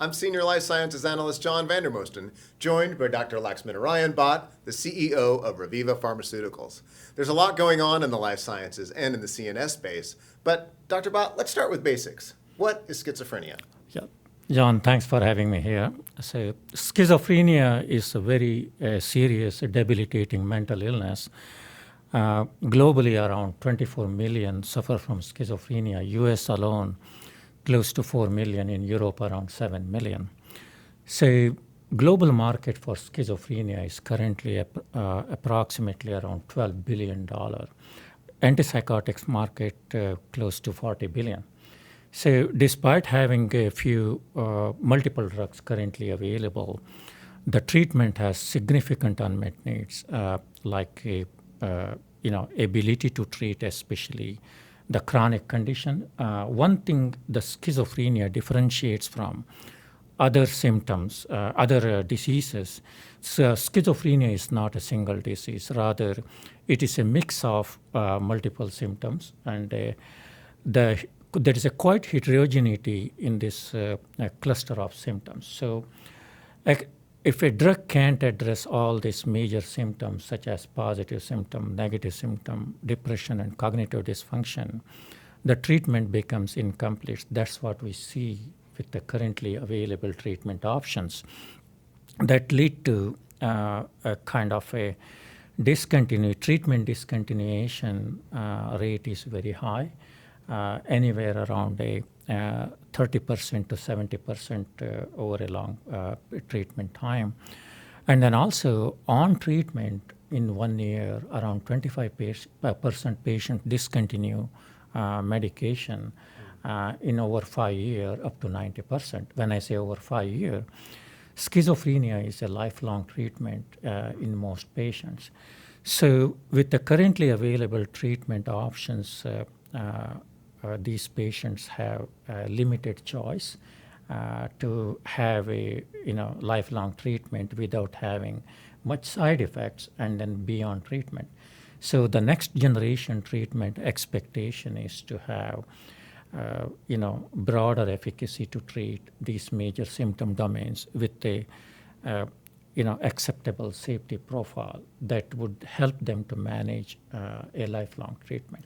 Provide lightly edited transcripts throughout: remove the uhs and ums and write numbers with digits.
I'm Senior Life Sciences Analyst John Vandermosten, joined by Dr. Laxminarayan Bhatt, the CEO of Reviva Pharmaceuticals. There's a lot going on in the life sciences and in the CNS space, but Dr. Bhatt, let's start with basics. What is schizophrenia? Yeah. John, thanks for having me here. So, schizophrenia is a very serious, debilitating mental illness. Globally, around 24 million suffer from schizophrenia. US alone, close to 4 million. In Europe, around 7 million. So, global market for schizophrenia is currently approximately around $12 billion. Antipsychotics market close to 40 billion. So despite having a few multiple drugs currently available, the treatment has significant unmet needs, like ability to treat, especially the chronic condition. One thing the schizophrenia differentiates from other symptoms, other diseases. So schizophrenia is not a single disease. Rather, it is a mix of multiple symptoms, and there is a quite heterogeneity in this cluster of symptoms. So if a drug can't address all these major symptoms, such as positive symptom, negative symptom, depression, and cognitive dysfunction, the treatment becomes incomplete. That's what we see with the currently available treatment options that lead to a kind of a treatment discontinuation rate is very high. Anywhere around a 30% to 70% over a long treatment time. And then also on treatment in 1 year, around 25% patients discontinue medication. In over 5 years, up to 90%. When I say over 5 years, schizophrenia is a lifelong treatment in most patients. So with the currently available treatment options, these patients have limited choice to have a lifelong treatment without having much side effects and then beyond treatment. So the next generation treatment expectation is to have broader efficacy to treat these major symptom domains with a acceptable safety profile that would help them to manage a lifelong treatment.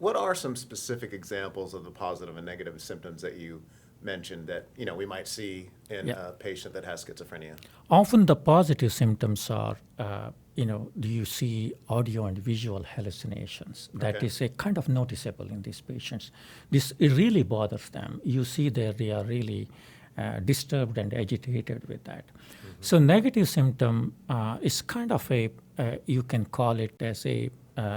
What are some specific examples of the positive and negative symptoms that you mentioned that we might see in a patient that has schizophrenia? Often the positive symptoms are, do you see audio and visual hallucinations? That is a kind of noticeable in these patients. It really bothers them. You see that they are really disturbed and agitated with that. Mm-hmm. So negative symptom is kind of you can call it as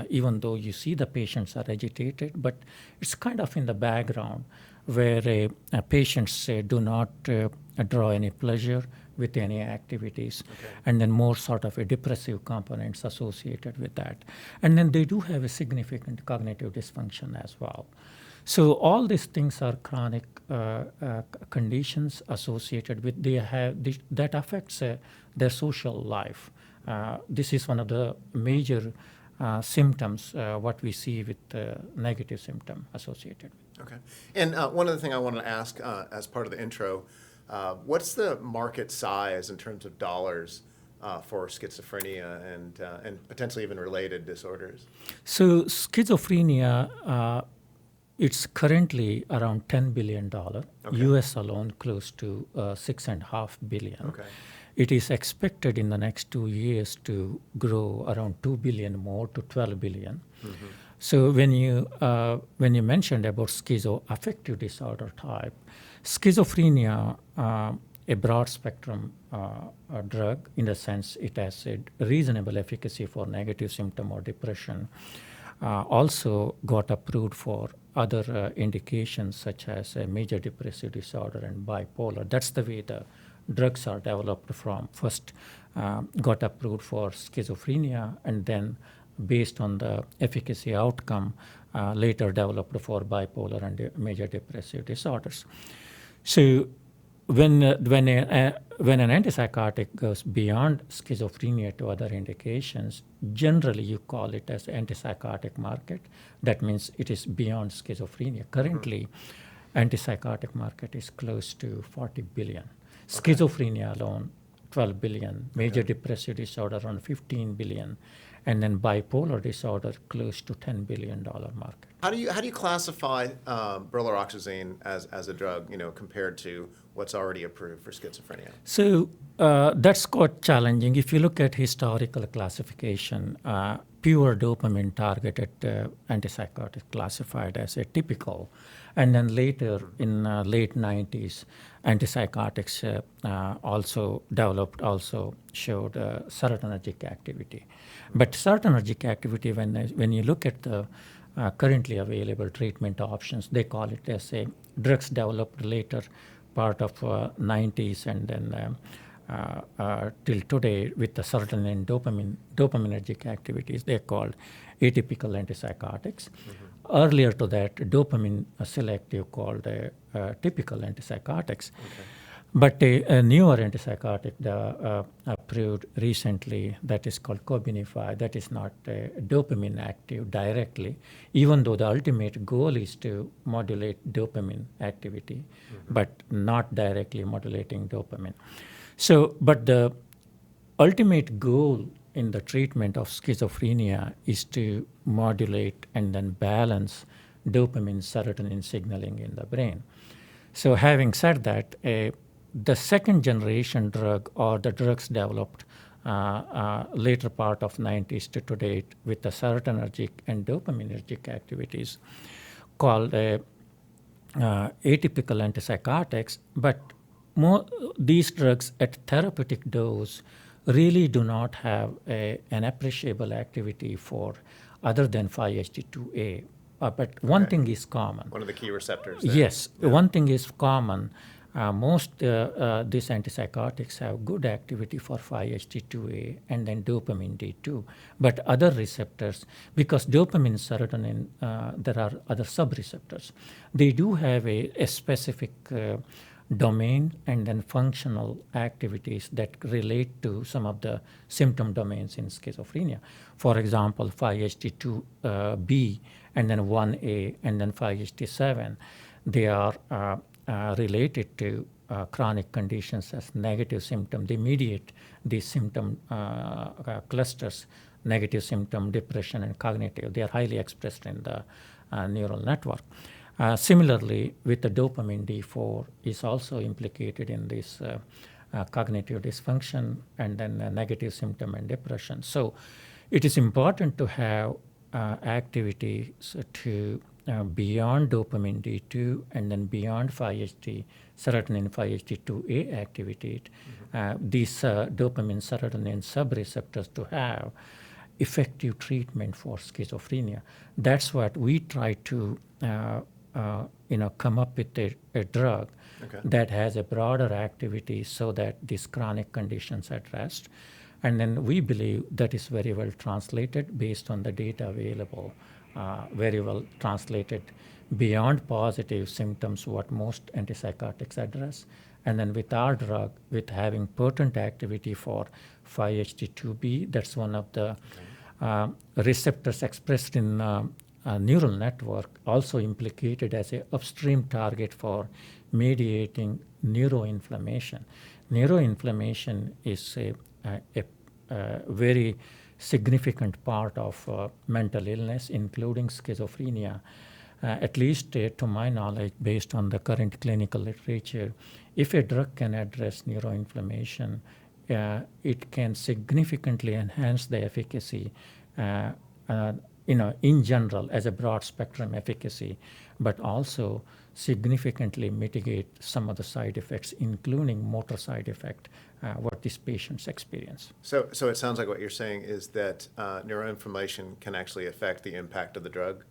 even though you see the patients are agitated, but it's kind of in the background where patients do not draw any pleasure with any activities, and then more sort of a depressive components associated with that. And then they do have a significant cognitive dysfunction as well. So all these things are chronic conditions associated with that affects their social life. This is one of the major symptoms, what we see with negative symptom associated. Okay. And one other thing I wanted to ask as part of the intro, what's the market size in terms of dollars for schizophrenia and potentially even related disorders? So schizophrenia, it's currently around $10 billion. US alone close to $6.5 billion. Okay. It is expected in the next 2 years to grow around 2 billion more to 12 billion. Mm-hmm. So when you mentioned about schizoaffective disorder type, schizophrenia, a broad spectrum drug in the sense it has a reasonable efficacy for negative symptom or depression, also got approved for other indications such as a major depressive disorder and bipolar. That's the way the drugs are developed from. First got approved for schizophrenia, and then based on the efficacy outcome, later developed for bipolar and major depressive disorders. So when an antipsychotic goes beyond schizophrenia to other indications, generally you call it as antipsychotic market. That means it is beyond schizophrenia. Currently, antipsychotic market is close to 40 billion. Schizophrenia alone, 12 billion. Major depressive disorder around 15 billion. And then bipolar disorder close to $10 billion market. How do you classify brilaroxazine as a drug, compared to what's already approved for schizophrenia? So that's quite challenging. If you look at historical classification, pure dopamine targeted antipsychotic classified as a typical, and then later in late 90s, antipsychotics also developed, also showed serotonergic activity. But serotonergic activity, when you look at the currently available treatment options, they call it as a drugs developed later part of 90s and then till today with the serotonin and dopaminergic activities, they're called atypical antipsychotics. Earlier to that, dopamine selective called typical antipsychotics. But a newer antipsychotic approved recently that is called Cobenfy, that is not dopamine active directly, even though the ultimate goal is to modulate dopamine activity, but not directly modulating dopamine. So, but the ultimate goal in the treatment of schizophrenia is to modulate and then balance dopamine serotonin signaling in the brain. So having said that, the second generation drug or the drugs developed later part of 90s to today with the serotonergic and dopaminergic activities called atypical antipsychotics, but these drugs at therapeutic dose really do not have an appreciable activity for other than 5-HT2A. But one thing is common. One of the key receptors there. Yes, one thing is common. Most these antipsychotics have good activity for 5-HT2A and then dopamine D2. But other receptors, because dopamine, serotonin, there are other subreceptors. They do have a specific domain and then functional activities that relate to some of the symptom domains in schizophrenia. For example, 5-HT2B and then 1A and then 5-HT7, they are related to chronic conditions as negative symptom. They mediate these symptom clusters, negative symptom, depression, and cognitive. They are highly expressed in the neural network. Similarly, with the dopamine D4 is also implicated in this cognitive dysfunction and then negative symptom and depression. So it is important to have activities to beyond dopamine D2 and then beyond 5-HT, serotonin 5-HT2A activity, these dopamine serotonin subreceptors to have effective treatment for schizophrenia. That's what we try to come up with a drug that has a broader activity so that these chronic conditions are addressed. And then we believe that is very well translated based on the data available, very well translated beyond positive symptoms, what most antipsychotics address. And then with our drug, with having potent activity for 5-HT2B, that's one of the receptors expressed in neural network, also implicated as an upstream target for mediating neuroinflammation. Neuroinflammation is a very significant part of mental illness, including schizophrenia. At least to my knowledge, based on the current clinical literature, if a drug can address neuroinflammation, it can significantly enhance the efficacy, in general as a broad spectrum efficacy, but also significantly mitigate some of the side effects, including motor side effect, what these patients experience. So it sounds like what you're saying is that neuroinflammation can actually affect the impact of the drug?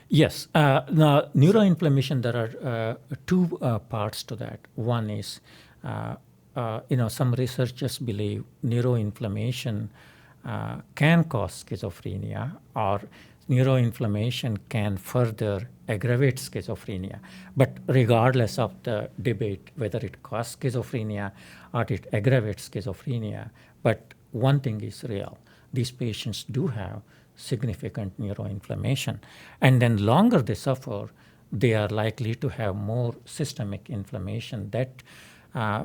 Yes. Now, neuroinflammation, there are two parts to that. One is, some researchers believe neuroinflammation can cause schizophrenia, or neuroinflammation can further aggravate schizophrenia. But regardless of the debate whether it causes schizophrenia or it aggravates schizophrenia, but one thing is real. These patients do have significant neuroinflammation. And then longer they suffer, they are likely to have more systemic inflammation that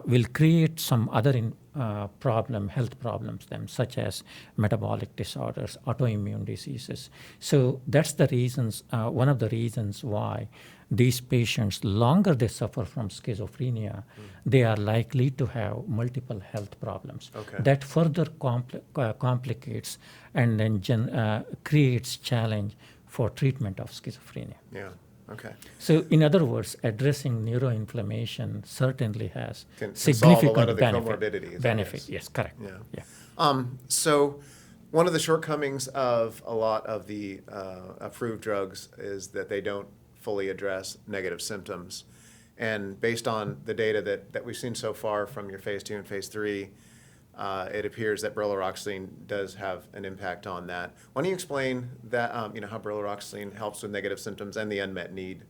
will create some other health problems, them, such as metabolic disorders, autoimmune diseases. So that's the reasons, one of the reasons why these patients, longer they suffer from schizophrenia, they are likely to have multiple health problems. Okay. That further complicates and then creates challenge for treatment of schizophrenia. Yeah. Okay. So, in other words, addressing neuroinflammation certainly has Can solve a significant lot of the benefit. comorbidities, I Benefit, guess. yes, correct. Yeah. Yeah. So one of the shortcomings of a lot of the approved drugs is that they don't fully address negative symptoms. And based on the data that we've seen so far from your phase 2 and phase 3, it appears that brilaroxazine does have an impact on that. Why don't you explain that, how brilaroxazine helps with negative symptoms and the unmet need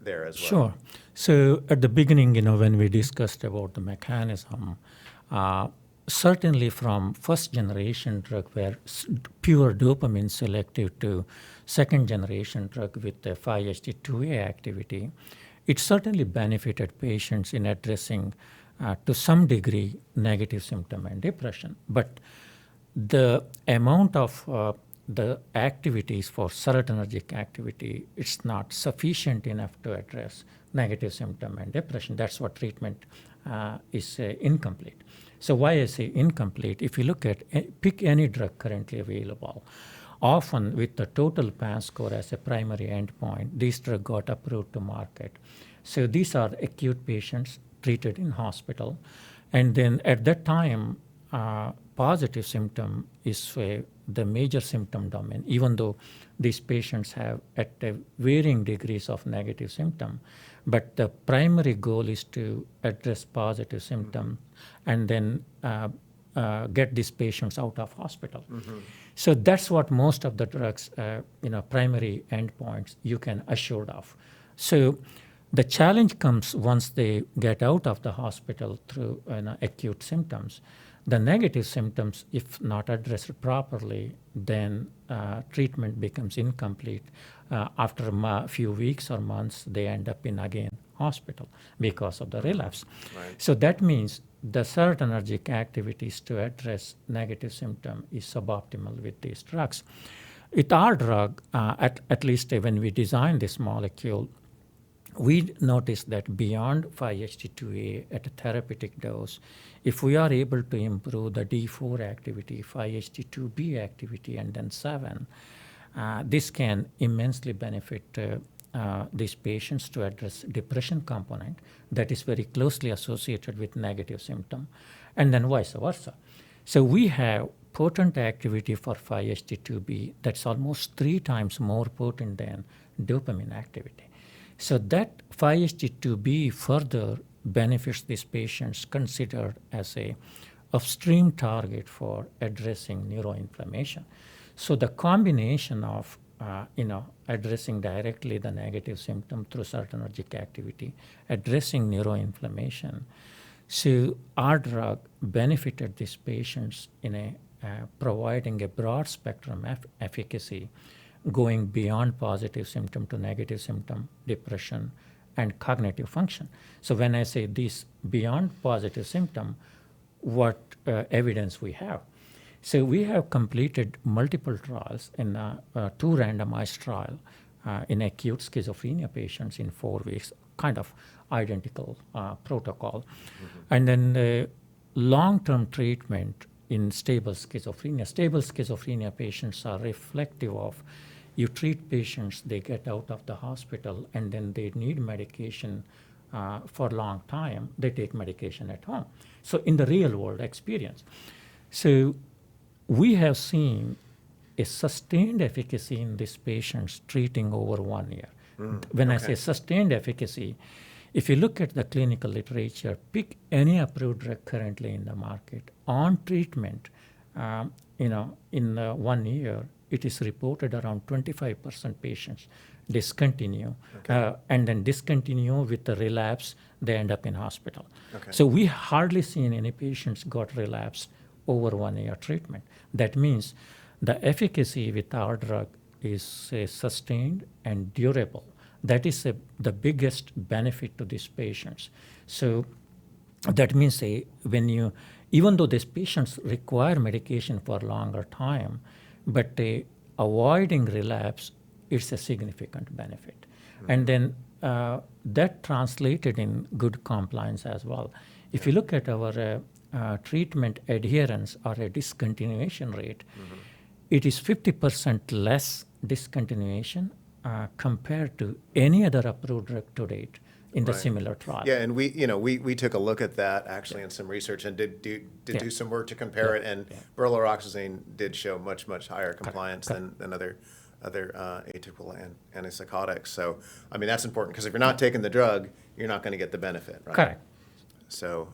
there as well? Sure. So at the beginning, when we discussed about the mechanism, certainly from first generation drug where pure dopamine selective to second generation drug with the 5-HT2A activity, it certainly benefited patients in addressing to some degree negative symptom and depression. But the amount of the activities for serotonergic activity, it's not sufficient enough to address negative symptom and depression. That's what treatment is incomplete. So why I say incomplete, if you look at, pick any drug currently available, often with the total PANSS score as a primary endpoint, this drug got approved to market. So these are acute patients treated in hospital. And then at that time, positive symptom is the major symptom domain, even though these patients have at varying degrees of negative symptom. But the primary goal is to address positive symptom and then get these patients out of hospital. So that's what most of the drugs, primary endpoints you can assured of. So the challenge comes once they get out of the hospital through acute symptoms. The negative symptoms, if not addressed properly, then treatment becomes incomplete. After a few weeks or months, they end up in again hospital because of the relapse. Right. So that means the serotonergic activities to address negative symptom is suboptimal with these drugs. With our drug, at least when we designed this molecule, we noticed that beyond 5-HT2A at a therapeutic dose, if we are able to improve the D4 activity, 5-HT2B activity, and then 7, this can immensely benefit these patients to address depression component that is very closely associated with negative symptom, and then vice versa. So we have potent activity for 5-HT2B that's almost 3 times more potent than dopamine activity. So that 5-HT2B further benefits these patients considered as a upstream target for addressing neuroinflammation. So the combination of addressing directly the negative symptom through serotonergic activity, addressing neuroinflammation. So our drug benefited these patients in providing a broad spectrum efficacy, going beyond positive symptom to negative symptom, depression, and cognitive function. So when I say this beyond positive symptom, what evidence we have? So we have completed multiple trials in 2 randomized trials in acute schizophrenia patients in 4 weeks, kind of identical protocol. And then long-term treatment in stable schizophrenia. Stable schizophrenia patients are reflective of you treat patients, they get out of the hospital, and then they need medication for a long time. They take medication at home. So in the real world experience. So we have seen a sustained efficacy in these patients treating over 1 year. When I say sustained efficacy, if you look at the clinical literature, pick any approved drug currently in the market, on treatment, in 1 year, it is reported around 25% patients discontinue, and then discontinue with the relapse, they end up in hospital. So we hardly seen any patients got relapse over 1 year treatment. That means the efficacy with our drug is sustained and durable. that is the biggest benefit to these patients. So that means even though these patients require medication for a longer time, but avoiding relapse is a significant benefit. And then that translated in good compliance as well. If you look at our treatment adherence or a discontinuation rate, it is 50% less discontinuation compared to any other approved drug to date in the similar trial. Yeah, and we took a look at that actually in some research and did do some work to compare it, and brilaroxazine did show much higher compliance than other atypical antipsychotics. So I mean that's important because if you're not taking the drug, you're not going to get the benefit, right? Correct. So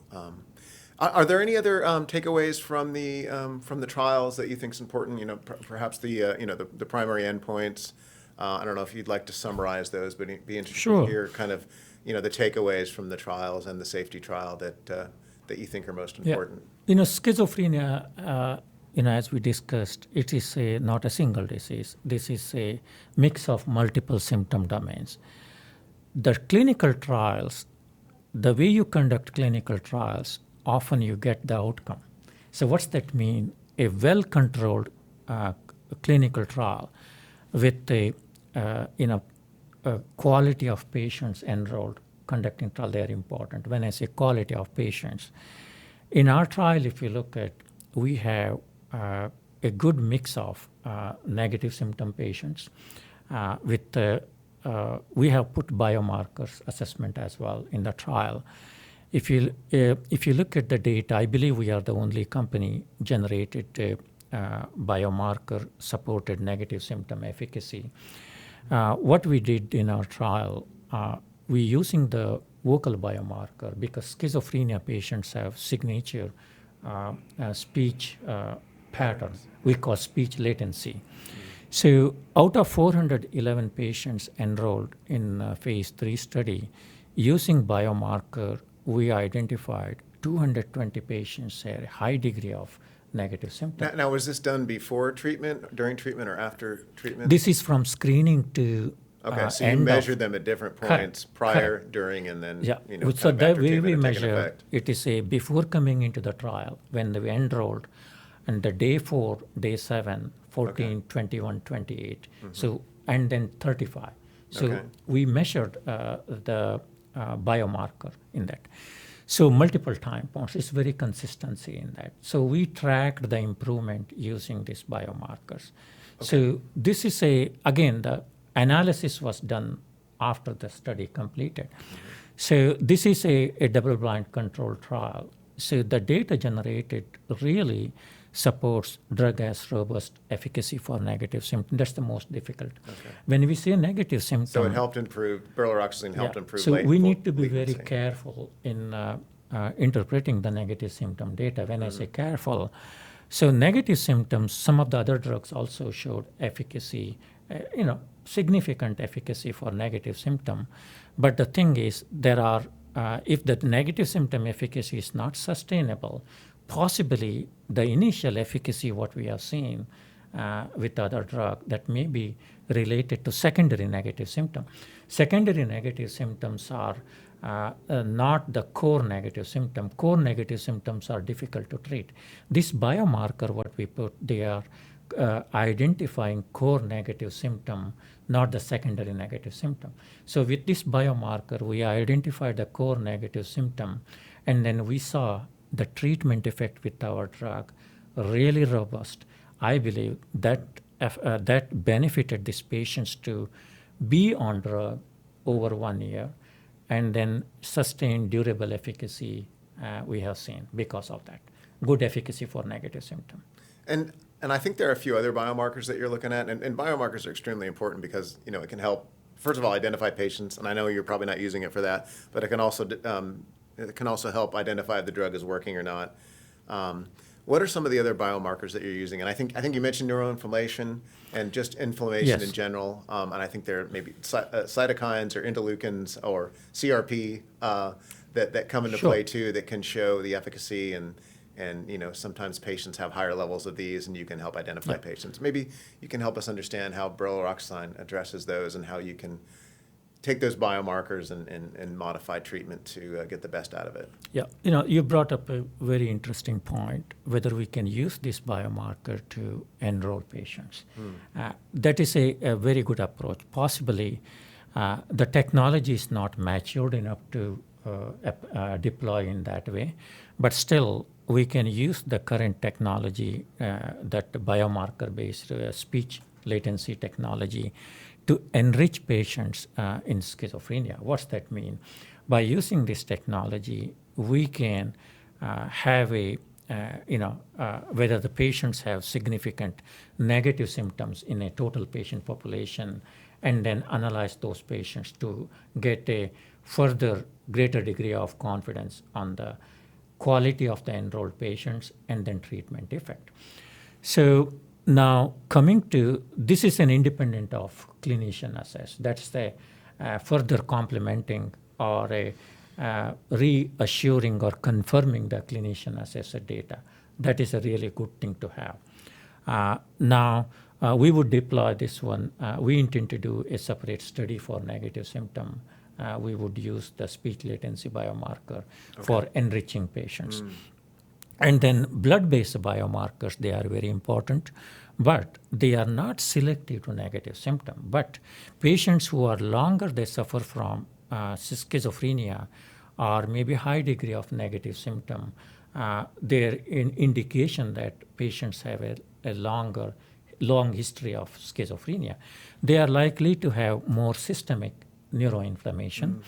are there any other takeaways from the trials that you think is important? Perhaps the primary endpoints. I don't know if you'd like to summarize those, but it'd be interesting to hear kind of the takeaways from the trials and the safety trial that you think are most important. Schizophrenia, as we discussed, it is not a single disease. This is a mix of multiple symptom domains. The clinical trials, the way you conduct clinical trials, often you get the outcome. So what's that mean? A well-controlled clinical trial with a quality of patients enrolled conducting trial, they are important. When I say quality of patients, in our trial, if you look at, we have a good mix of negative symptom patients we have put biomarkers assessment as well in the trial. If you look at the data, I believe we are the only company generated biomarker supported negative symptom efficacy. What we did in our trial, we using the vocal biomarker because schizophrenia patients have signature speech pattern. We call speech latency. So out of 411 patients enrolled in phase 3 study, using biomarker, we identified 220 patients had a high degree of negative symptoms. Now, was this done before treatment, during treatment, or after treatment? This is from screening to okay, so you measured them at different points, prior, during, and then so the way we measure it is before coming into the trial, when we enrolled, and the day 4, day 7, 14, 21, 28, so and then 35. So we measured the biomarker in that. So multiple time points, it's very consistency in that. So we tracked the improvement using these biomarkers. So this is again, the analysis was done after the study completed. So this is a double-blind controlled trial. So the data generated really supports drug has robust efficacy for negative symptoms. That's the most difficult. When we say negative symptoms... So it helped improve, brilaroxazine helped improve So we need to be very careful in interpreting the negative symptom data. When I say careful, so negative symptoms, some of the other drugs also showed efficacy, significant efficacy for negative symptom. But the thing is, there are, if the negative symptom efficacy is not sustainable, possibly the initial efficacy, what we have seen with other drug, that may be related to secondary negative symptom. Secondary negative symptoms are not the core negative symptom. Core negative symptoms are difficult to treat. This biomarker, what we put, they are identifying core negative symptom, not the secondary negative symptom. So with this biomarker, we identified the core negative symptom, and then we saw the treatment effect with our drug really robust. I believe that that benefited these patients to be on drug over 1 year, and then sustain durable efficacy we have seen because of that. Good efficacy for negative symptom. And I think there are a few other biomarkers that you're looking at, and biomarkers are extremely important because it can help, first of all, identify patients, and I know you're probably not using it for that, but it can also help identify if the drug is working or not. What are some of the other biomarkers that you're using? And I think you mentioned neuroinflammation and just inflammation in general, and I think there may be cytokines or interleukins or CRP that come into play too, that can show the efficacy, and sometimes patients have higher levels of these, and you can help identify patients. Maybe you can help us understand how brilaroxazine addresses those and how you can take those biomarkers and modify treatment to get the best out of it. Yeah, you brought up a very interesting point, whether we can use this biomarker to enroll patients. That is a very good approach. Possibly, the technology is not matured enough to deploy in that way, but still, we can use the current technology, that biomarker-based speech latency technology, to enrich patients in schizophrenia. What's that mean? By using this technology, we can have whether the patients have significant negative symptoms in a total patient population, and then analyze those patients to get a further greater degree of confidence on the quality of the enrolled patients and then treatment effect. So now coming to, this is an independent of clinician assess. That's the further complementing or reassuring or confirming the clinician assessed data. That is a really good thing to have. Now, we would deploy this one. We intend to do a separate study for negative symptom. We would use the speech latency biomarker for enriching patients. And then blood-based biomarkers, they are very important, but they are not selective to negative symptom. But patients who are longer, they suffer from schizophrenia or maybe high degree of negative symptom, they're an indication that patients have a long history of schizophrenia. They are likely to have more systemic neuroinflammation.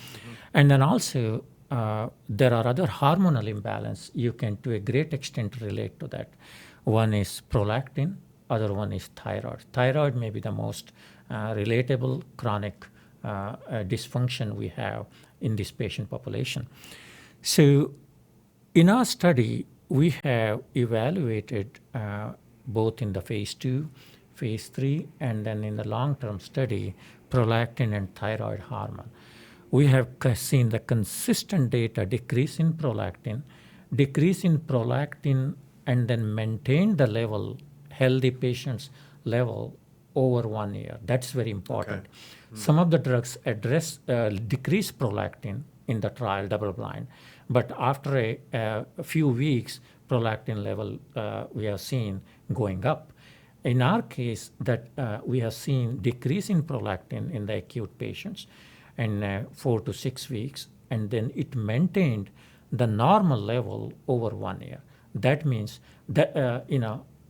And then also, there are other hormonal imbalance you can to a great extent relate to that. One is prolactin, other one is thyroid. Thyroid may be the most relatable chronic dysfunction we have in this patient population. So in our study, we have evaluated both in the phase 2, phase 3, and then in the long-term study, prolactin and thyroid hormone. We have seen the consistent data decrease in prolactin, and then maintain the level, healthy patients level over 1 year. That's very important. Okay. Some of the drugs address decrease prolactin in the trial, double blind, but after a few weeks, prolactin level we have seen going up. In our case, that we have seen decrease in prolactin in the acute patients in 4 to 6 weeks, and then it maintained the normal level over 1 year. That means that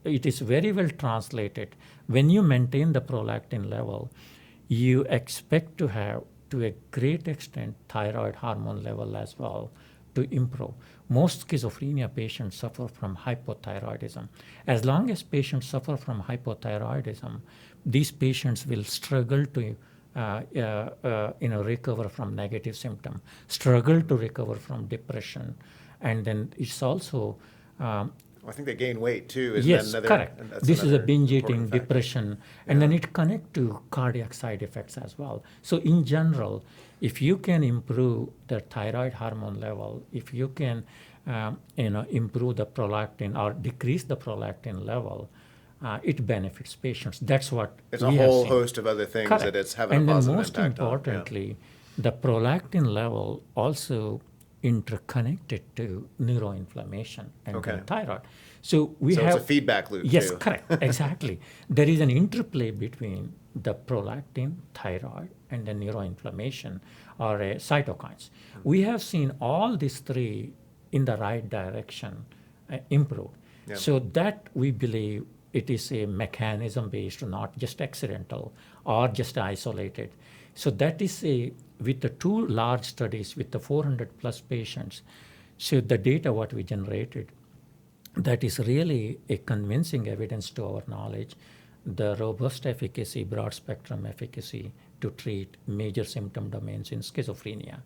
it is very well translated. When you maintain the prolactin level, you expect to have, to a great extent, thyroid hormone level as well to improve. Most schizophrenia patients suffer from hypothyroidism. As long as patients suffer from hypothyroidism, these patients will struggle to recover from negative symptom, struggle to recover from depression, and then it's also I think they gain weight too. Yes, correct. This is a binge eating, depression, and then it connects to cardiac side effects as well. So in general, if you can improve the thyroid hormone level, if you can improve the prolactin or decrease the prolactin level, it benefits patients. That's what it's a whole host of other things that it's having a positive impact on. And then most importantly, the prolactin level also interconnected to neuroinflammation and thyroid. So we have it's a feedback loop. Yes, too. Correct, exactly. There is an interplay between the prolactin, thyroid, and the neuroinflammation or cytokines. We have seen all these three in the right direction improve. Yeah. So that we believe it is a mechanism based, not just accidental or just isolated. So that is with the 2 large studies with the 400 plus patients, so the data what we generated, that is really a convincing evidence to our knowledge, the robust efficacy, broad spectrum efficacy to treat major symptom domains in schizophrenia.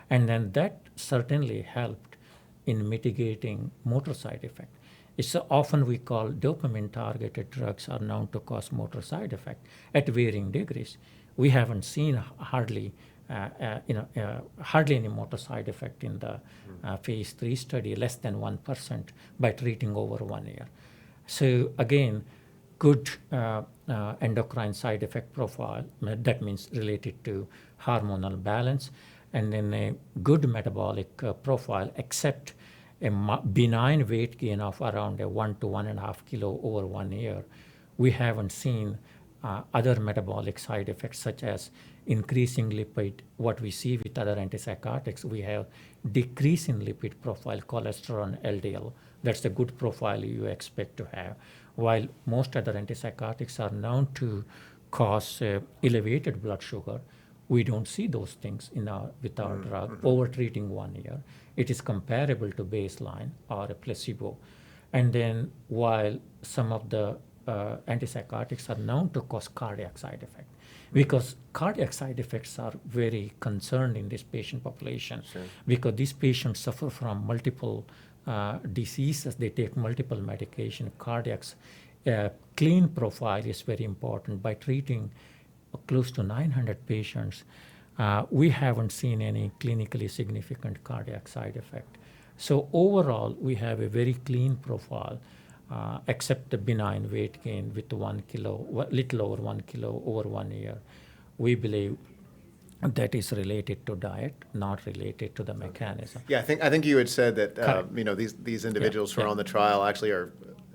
And then that certainly helped in mitigating motor side effect. It's often we call dopamine targeted drugs are known to cause motor side effect at varying degrees. We haven't seen hardly any motor side effect in the phase 3 study, less than 1% by treating over 1 year. So again, good endocrine side effect profile, that means related to hormonal balance, and then a good metabolic profile, except a benign weight gain of around a 1 to 1.5 kilo over 1 year. We haven't seen other metabolic side effects such as increasing lipid. What we see with other antipsychotics, we have decrease in lipid profile, cholesterol and LDL. That's the good profile you expect to have. While most other antipsychotics are known to cause elevated blood sugar, we don't see those things with our drug over treating 1 year. It is comparable to baseline or a placebo. And then while some of the antipsychotics are known to cause cardiac side effects, because cardiac side effects are very concerned in this patient population, because these patients suffer from multiple diseases. They take multiple medication. Cardiac's clean profile is very important. By treating close to 900 patients, we haven't seen any clinically significant cardiac side effect. So overall, we have a very clean profile, except the benign weight gain with 1 kilo, little over 1 kilo over 1 year. We believe that is related to diet, not related to the mechanism. Yeah, I think you had said that these individuals who are on the trial actually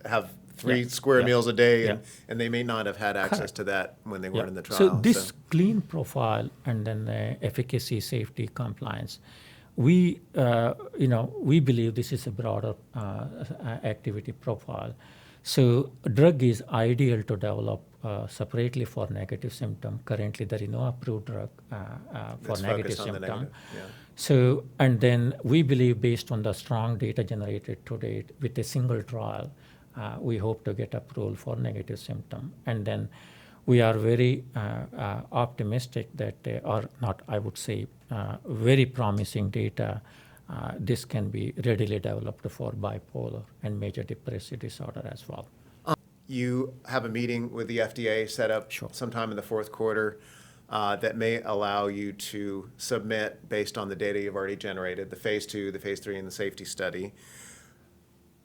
have 3 square meals a day, and they may not have had access to that when they weren't in the trial. So this clean profile and then the efficacy, safety, compliance, we believe this is a broader activity profile. So drug is ideal to develop separately for negative symptom. Currently, there is no approved drug for negative symptom. So, and then we believe based on the strong data generated to date with a single trial, we hope to get approval for negative symptom. And then we are very optimistic that very promising data. This can be readily developed for bipolar and major depressive disorder as well. You have a meeting with the FDA set up sometime in the fourth quarter that may allow you to submit based on the data you've already generated, the phase 2, the phase 3, and the safety study.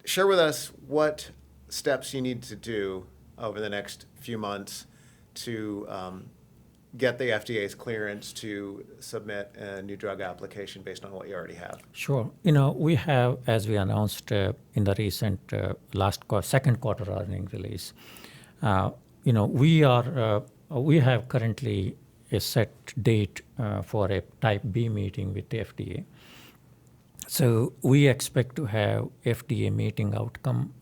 Share with us what steps you need to do over the next few months to get the FDA's clearance to submit a new drug application based on what you already have. Sure. We have, as we announced in the recent second quarter earnings release, we have currently a set date for a Type B meeting with the FDA. So we expect to have FDA meeting outcome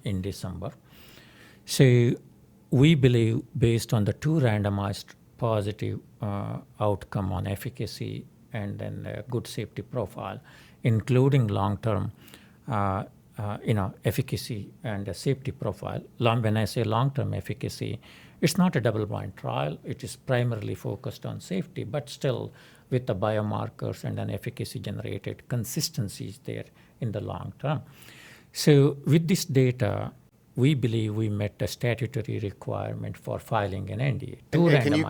in December. So we believe based on the 2 randomized positive outcome on efficacy and then a good safety profile, including long-term efficacy and a safety profile. When I say long-term efficacy, it's not a double-blind trial. It is primarily focused on safety, but still with the biomarkers and an efficacy generated consistencies there in the long term. So with this data, we believe we met the statutory requirement for filing an NDA.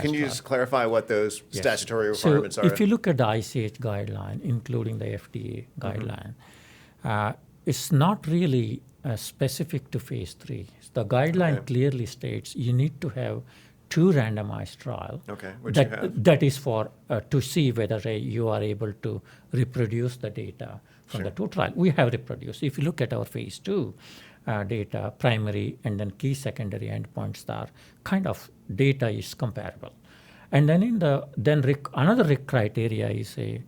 Can you just clarify what those statutory requirements are? If you look at the ICH guideline, including the FDA guideline, it's not really specific to phase 3. The guideline clearly states you need to have 2 randomized trials. Which you have. That is for to see whether you are able to reproduce the data from the 2 trials. We have reproduced. If you look at our phase 2 data, primary and then key secondary endpoints, are kind of data is comparable. And then another criteria is a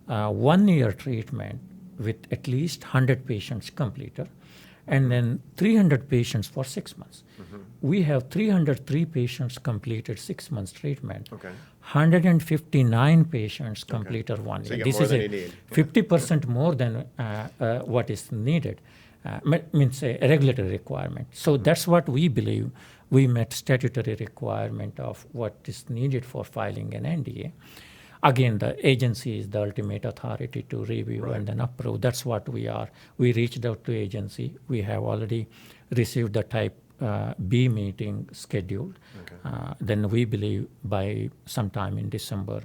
1-year treatment with at least 100 patients completed, and then 300 patients for 6 months. We have 303 patients completed 6 months treatment. 159 patients completed 1 year. This is 50% more than what is needed. Means a regulatory requirement. So that's what we believe. We met statutory requirement of what is needed for filing an NDA. Again, the agency is the ultimate authority to review and then approve. That's what we are. We reached out to agency. We have already received the Type B meeting scheduled. Then we believe by sometime in December,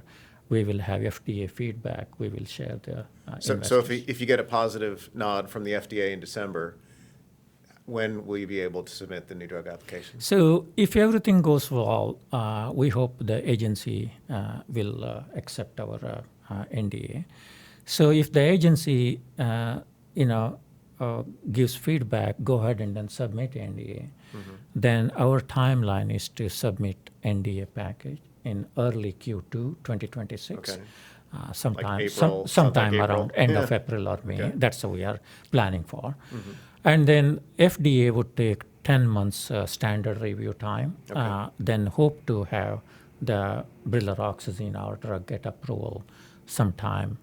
we will have FDA feedback. We will share the So if you get a positive nod from the FDA in December, when will you be able to submit the new drug application? So if everything goes well, we hope the agency will accept our NDA. So if the agency, gives feedback, go ahead and then submit NDA. Then our timeline is to submit NDA package in early Q2 2026. Okay. Sometime, April, sometime April. around end of Yeah. April or May. Okay. That's what we are planning for. And then FDA would take 10 months standard review time. Okay. Then hope to have the brilaroxazine, our drug, get approval sometime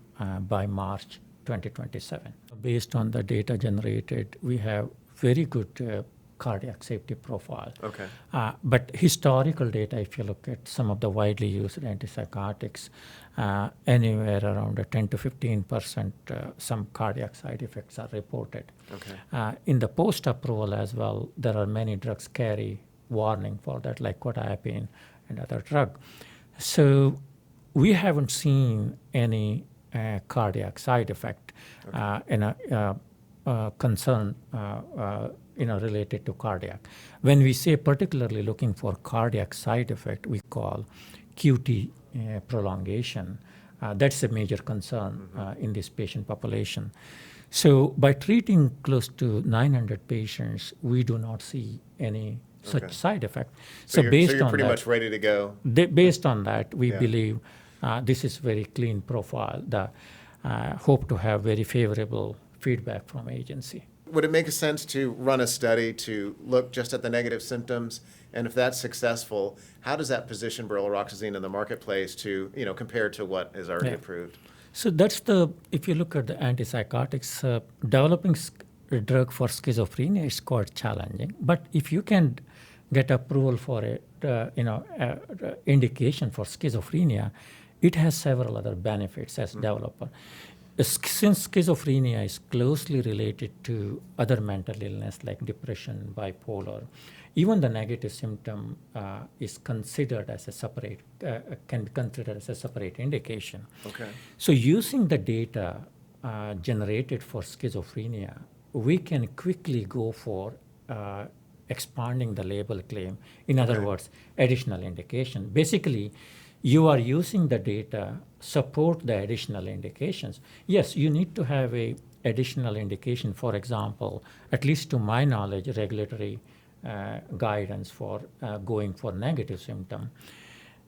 by March 2027. Based on the data generated, we have very good cardiac safety profile. Okay. But historical data, if you look at some of the widely used antipsychotics, anywhere around 10 to 15%, some cardiac side effects are reported. Okay. In the post-approval as well, there are many drugs carry warning for that, like quetiapine and other drug. So we haven't seen any cardiac side effect in a concern related to cardiac. When we say particularly looking for cardiac side effect, we call QT prolongation. That's a major concern in this patient population. So by treating close to 900 patients, we do not see any such side effect. So based you're on pretty that, much ready to go. Based on that, we Yeah. believe this is very clean profile. Hope to have very favorable feedback from agency. Would it make sense to run a study to look just at the negative symptoms? And if that's successful, how does that position brilaroxazine in the marketplace to, compared to what is already approved? So if you look at the antipsychotics, developing a drug for schizophrenia is quite challenging. But if you can get approval for indication for schizophrenia, it has several other benefits as developer. Since schizophrenia is closely related to other mental illness like depression, bipolar, even the negative symptom is considered as a separate, can be considered as a separate indication. Okay. So using the data generated for schizophrenia, we can quickly go for expanding the label claim. In other words, additional indication. Basically, you are using the data support the additional indications. Yes, you need to have a additional indication. For example, at least to my knowledge, regulatory guidance for going for negative symptom.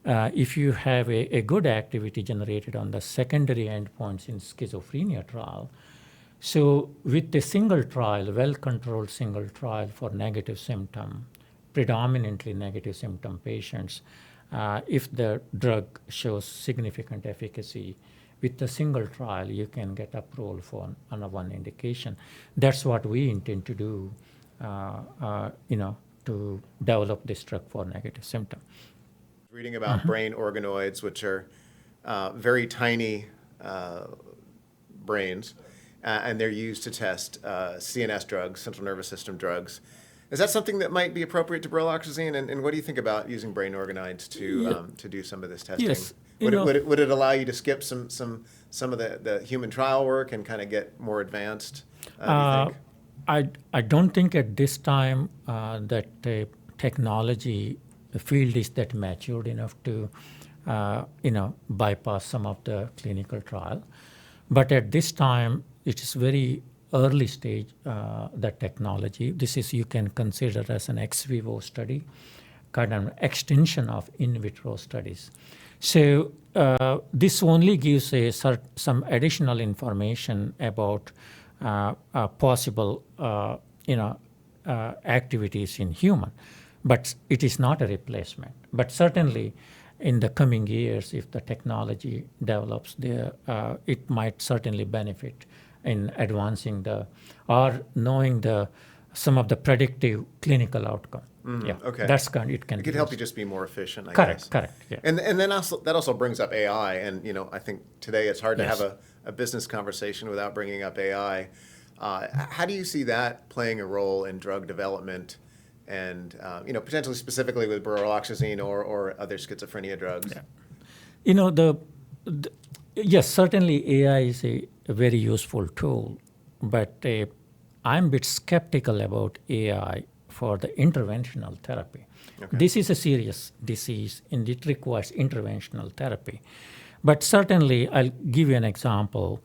If you have a good activity generated on the secondary endpoints in schizophrenia trial, so with a single trial, well-controlled single trial for negative symptom, predominantly negative symptom patients, if the drug shows significant efficacy, with a single trial, you can get approval for one indication. That's what we intend to do, to develop this drug for negative symptom. Reading about brain organoids, which are very tiny brains, and they're used to test CNS drugs, central nervous system drugs. Is that something that might be appropriate to brilaroxazine? And what do you think about using brain organoids to do some of this testing? Yes, Would it allow you to skip some of the human trial work and kind of get more advanced? Do you think? I don't think at this time that technology field is that matured enough to bypass some of the clinical trial. But at this time, it is very early stage, that technology. This is, you can consider as an ex vivo study, kind of an extension of in vitro studies. So this only gives some additional information about possible activities in human, but it is not a replacement. But certainly, in the coming years, if the technology develops, it might certainly benefit in advancing or knowing some of the predictive clinical outcome. Okay. That's it could help you just be more efficient, I guess. Correct. Yeah. And then that also brings up AI. And I think today it's hard to have a business conversation without bringing up AI. How do you see that playing a role in drug development, and potentially specifically with brilaroxazine or other schizophrenia drugs? Yeah. Yes, certainly AI is a very useful tool, but I'm a bit skeptical about AI for the interventional therapy. Okay. This is a serious disease and it requires interventional therapy. But certainly, I'll give you an example.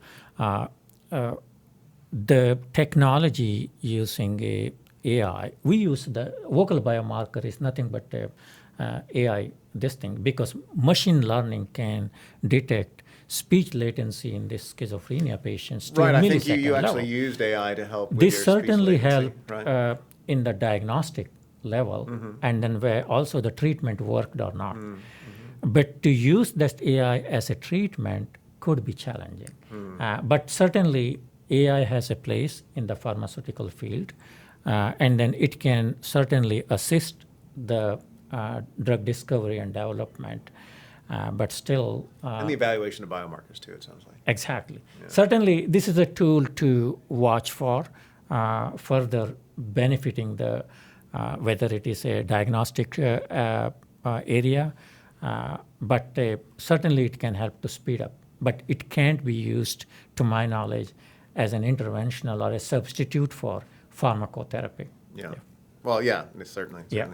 The technology using AI, we use the vocal biomarker is nothing but AI this thing, because machine learning can detect speech latency in this schizophrenia patients to Right, a I think you millisecond actually level. used AI to help with This your certainly speech latency, helped right? in the diagnostic level, and then where also the treatment worked or not. But to use that AI as a treatment could be challenging. But certainly AI has a place in the pharmaceutical field, and then it can certainly assist the drug discovery and development, but still. And the evaluation of biomarkers too, it sounds like. Exactly. Yeah. Certainly, this is a tool to watch for further benefiting the whether it is a diagnostic area, but certainly it can help to speed up. But it can't be used, to my knowledge, as an interventional or a substitute for pharmacotherapy. Yeah. Well, yeah, certainly. Yeah.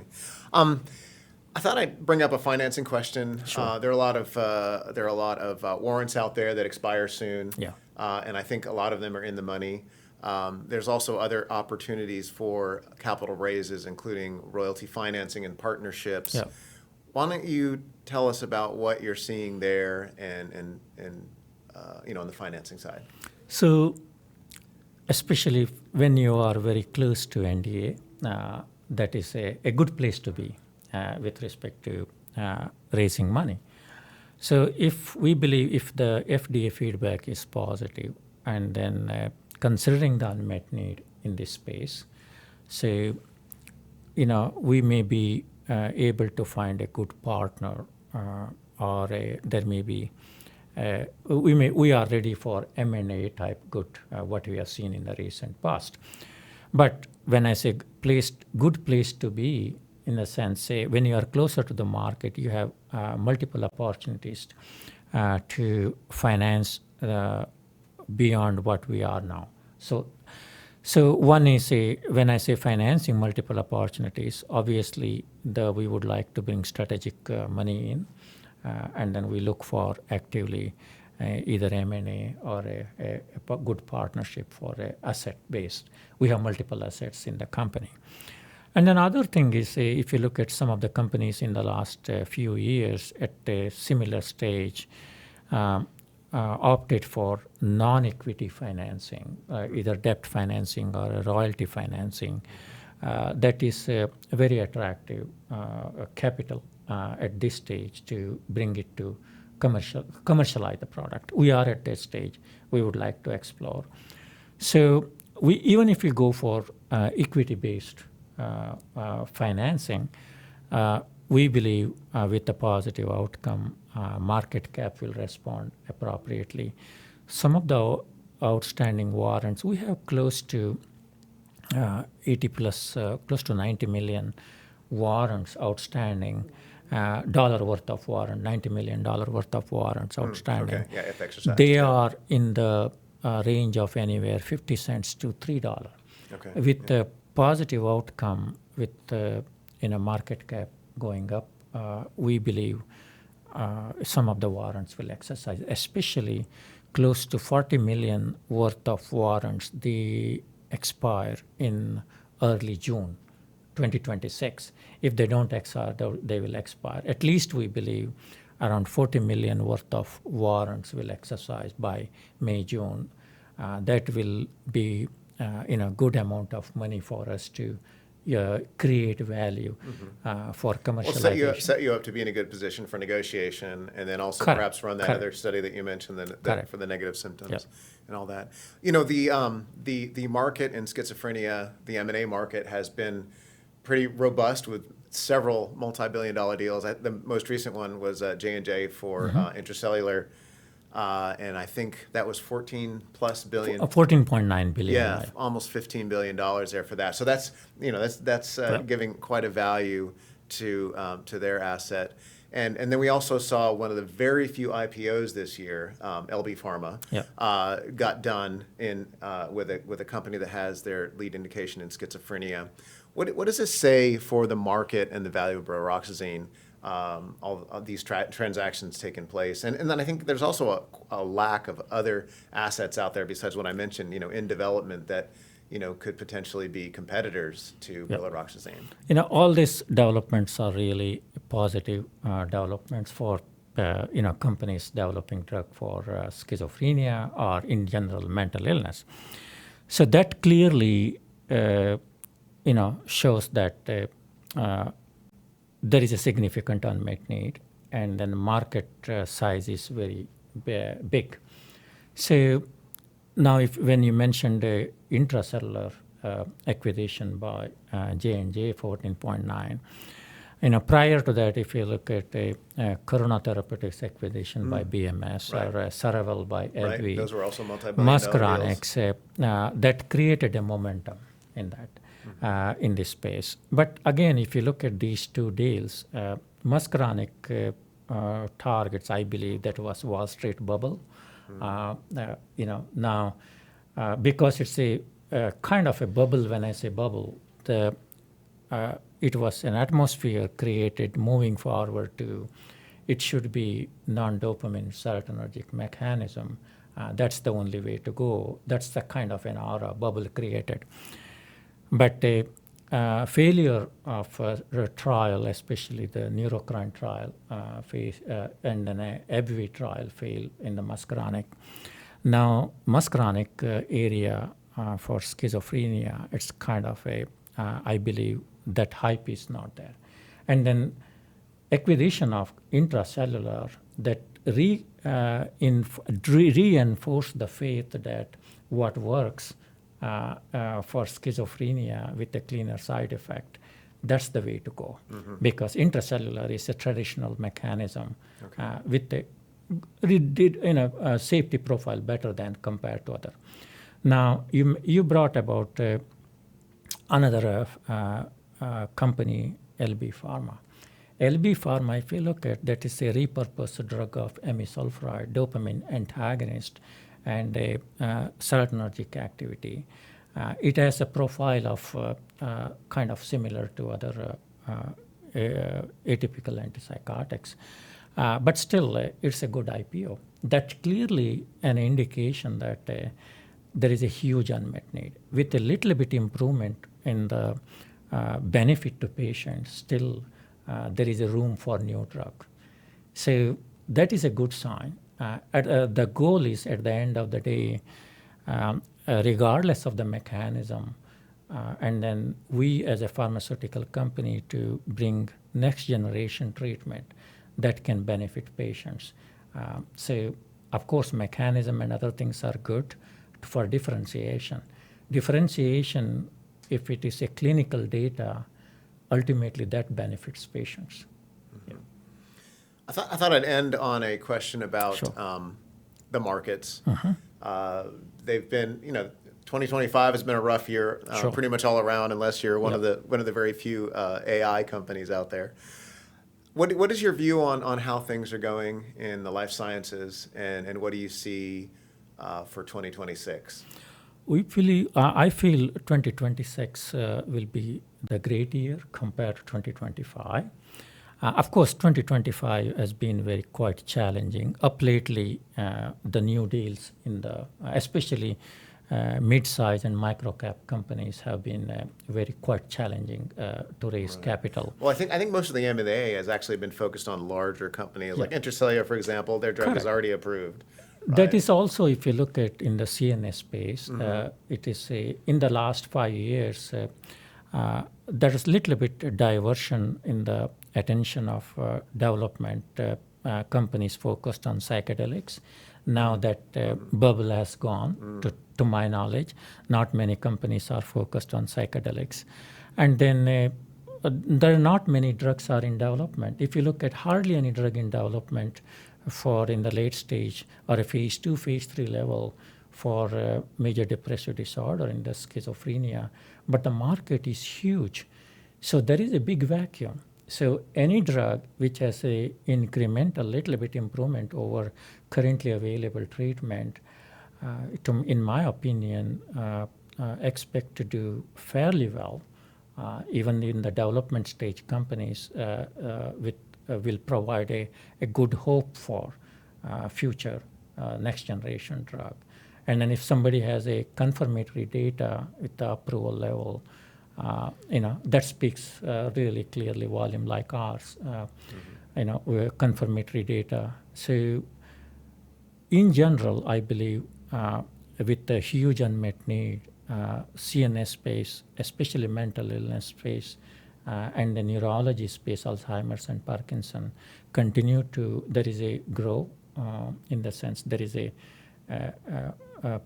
I thought I'd bring up a financing question. Sure. There are a lot of warrants out there that expire soon. Yeah. And I think a lot of them are in the money. There's also other opportunities for capital raises, including royalty financing and partnerships. Yeah. Why don't you tell us about what you're seeing there and on the financing side? So, especially when you are very close to NDA, that is a good place to be with respect to raising money. So if we believe if the FDA feedback is positive, and then considering the unmet need in this space, so we may be able to find a good partner, or there may be we are ready for M&A type good, what we have seen in the recent past. But when I say good place to be, in a sense, say when you are closer to the market, you have multiple opportunities to finance beyond what we are now. So one is when I say financing multiple opportunities, obviously we would like to bring strategic money in, and then we look for actively either M&A or a good partnership for asset based. We have multiple assets in the company. And then other thing is, if you look at some of the companies in the last few years at a similar stage, opted for non-equity financing, either debt financing or royalty financing. That is very attractive capital at this stage to bring it to commercialize the product. We are at that stage. We would like to explore. So even if we go for equity-based financing, we believe with the positive outcome, market cap will respond appropriately. Some of the outstanding warrants, we have close to 80 plus, close to 90 million warrants outstanding, dollar worth of warrant, $90 million worth of warrants outstanding. Okay. Yeah, if exercised. They are in the range of anywhere 50 cents to $3. Okay. With the positive outcome, with market cap going up, we believe some of the warrants will exercise, especially close to 40 million worth of warrants. They expire in early June 2026. If they don't expire, they will expire. At least we believe around 40 million worth of warrants will exercise by May, June. That will be a good amount of money for us to create value for commercialization. Well, set you up to be in a good position for negotiation, and then also Correct. perhaps run that Correct. other study that you mentioned that for the negative symptoms. Yep. And all that. The market in schizophrenia, the M&A market has been pretty robust with several multi-billion-dollar deals. The most recent one was J&J for intracellular, and I think that was 14 plus billion. 14.9 billion. Yeah, right. almost $15 billion there for that. So that's giving quite a value to their asset. And then we also saw one of the very few IPOs this year, LB Pharma, got done with a company that has their lead indication in schizophrenia. What does this say for the market and the value of brilaroxazine? All of these transactions taking place, and then I think there's also a lack of other assets out there besides what I mentioned, in development that could potentially be competitors to brilaroxazine. All these developments are really positive developments for companies developing drug for schizophrenia or in general mental illness. So that clearly shows that there is a significant unmet need, and then the market size is very big. So now, when you mentioned the intracellular acquisition by J&J, 14.9, prior to that, if you look at the Corona Therapeutics acquisition by BMS or Cerevel by AbbVie, right. Those were also multi-billion-dollar deals. That created a momentum in that. In this space. But again, if you look at these two deals, muscarinic targets, I believe that was Wall Street bubble. Now, because it's a kind of a bubble, when I say bubble, it was an atmosphere created moving forward to, it should be non-dopamine serotonergic mechanism. That's the only way to go. That's the kind of an aura bubble created. But the failure of a trial, especially the Neurocrine trial, and then AbbVie trial failed in the muscarinic. Now, muscarinic area for schizophrenia, it's kind of I believe that hype is not there. And then acquisition of intracellular that reinforced the faith that what works for schizophrenia with a cleaner side effect, that's the way to go. Because intracellular is a traditional mechanism with a safety profile better than compared to other. Now, you brought about another company, LB Pharma. LB Pharma, if you look at that, is a repurposed drug of amisulfide, dopamine antagonist, and a serotonergic activity. It has a profile of kind of similar to other atypical antipsychotics. But still, it's a good IPO. That's clearly an indication that there is a huge unmet need. With a little bit improvement in the benefit to patients, still there is a room for new drug. So that is a good sign. The goal is, at the end of the day, regardless of the mechanism, and then we as a pharmaceutical company to bring next generation treatment that can benefit patients. So, of course, mechanism and other things are good for differentiation. Differentiation, if it is a clinical data, ultimately that benefits patients. I thought I'd end on a question about the markets. They've been, 2025 has been a rough year, pretty much all around, unless you're one of the very few AI companies out there. What is your view on how things are going in the life sciences, and what do you see for 2026? I feel 2026 will be the great year compared to 2025. Of course, 2025 has been quite challenging. Up lately, the new deals in especially mid-size and micro-cap companies have been quite challenging to raise capital. Well, I think most of the M&A has actually been focused on larger companies, like Intra-Cellular, for example. Their drug is already approved. Right? That is also, if you look at in the CNS space, it is in the last 5 years, there is a little bit diversion in the attention of development companies focused on psychedelics. Now that bubble has gone, to my knowledge, not many companies are focused on psychedelics. And then there are not many drugs are in development. If you look at hardly any drug in development for in the late stage or a phase 2, phase 3 level for major depressive disorder in the schizophrenia, but the market is huge. So there is a big vacuum. So any drug which has a incremental little bit improvement over currently available treatment, in my opinion, expect to do fairly well, even in the development stage companies will provide a good hope for future next generation drug. And then if somebody has a confirmatory data with the approval level, that speaks really clearly volume like ours, confirmatory data. So in general, I believe with the huge unmet need, CNS space, especially mental illness space, and the neurology space, Alzheimer's and Parkinson, there is a grow in the sense there is a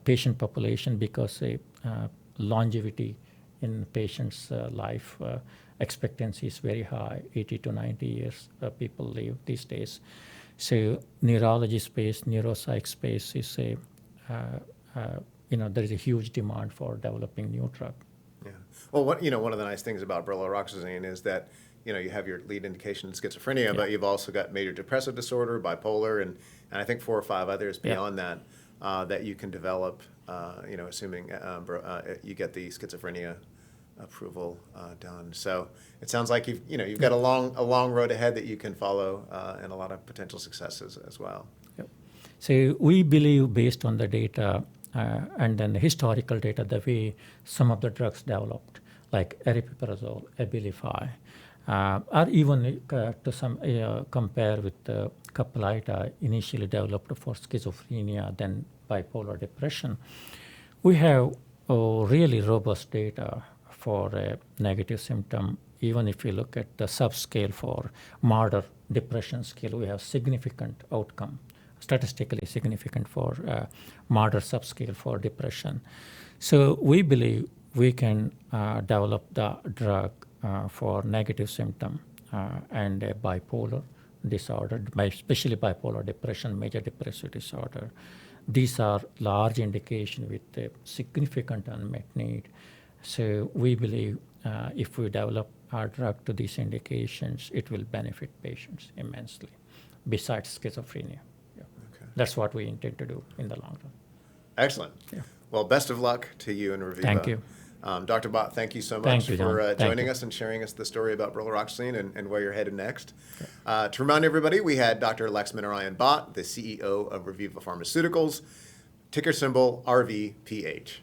patient population because longevity in patients' life expectancy is very high, 80 to 90 years people live these days. So neurology space, neuropsych space is there is a huge demand for developing new drug. Yeah. Well, one of the nice things about brilaroxazine is that you have your lead indication in schizophrenia, but you've also got major depressive disorder, bipolar, and I think 4 or 5 others beyond that that you can develop. Assuming you get the schizophrenia approval done. So it sounds like you've got a long road ahead that you can follow, and a lot of potential successes as well. Yep. So we believe, based on the data and then the historical data, the way some of the drugs developed, like aripiprazole, Abilify, or even to some compare with the Caplyta, initially developed for schizophrenia, then bipolar depression. We have really robust data for a negative symptom. Even if you look at the subscale for Marder depression scale, we have significant outcome, statistically significant for Marder subscale for depression. So we believe we can develop the drug for negative symptom and a bipolar disorder, especially bipolar depression, major depressive disorder. These are large indications with a significant unmet need. So we believe if we develop our drug to these indications, it will benefit patients immensely, besides schizophrenia. Yeah. Okay. That's what we intend to do in the long run. Excellent. Yeah. Well, best of luck to you and Reviva. Thank you. Dr. Bott, thank you so much Thank you, for John. joining us and sharing us the story about brilaroxazine and where you're headed next. Okay. To remind everybody, we had Dr. Laxminarayan Bott, the CEO of Reviva Pharmaceuticals, ticker symbol RVPH.